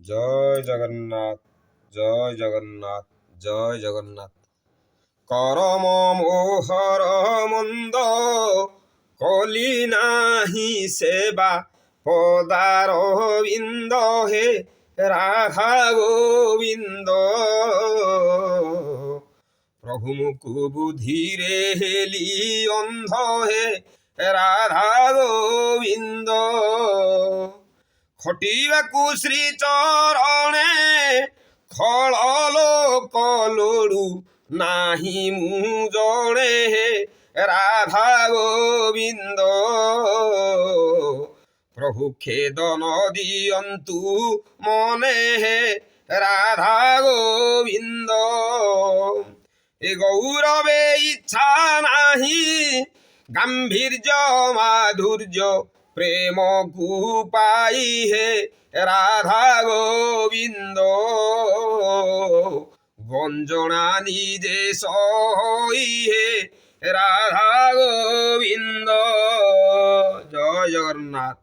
জয় জগন্নাথ, জয় জগন্নাথ, জয় জগন্নাথ। করম মোহর মন্দ কলি নাহি সেবা, পদার বিন্দ হে রাধা গোবিন্দ। প্রভু মুখ বুধিরে হেলি অন্ধ হে রাধা গোবিন্দ। খটিବାକୁ ଶ୍ରୀ ଚରଣେ ଖଳ ଲୋକ ଲୋଡୁ ନାହିଁ ମୁଁ ଜଣେ ହେ ରାଧା ଗୋବିନ୍ଦ। ପ୍ରଭୁ ଖେଦନ ଦିଅନ୍ତୁ ମନେ ହେ ରାଧା ଗୋବିନ୍ଦ। ଏ ଗୌରବେ ଇଚ୍ଛା ନାହିଁ ଗାମ୍ଭୀର୍ଯ୍ୟ ମାଧୁର୍ଯ୍ୟ, প্রেমকু পাই হে রাধা গোবিন্দ। গঞ্জনা নিজে সই হে রাধা গোবিন্দ। জয় জগন্নাথ।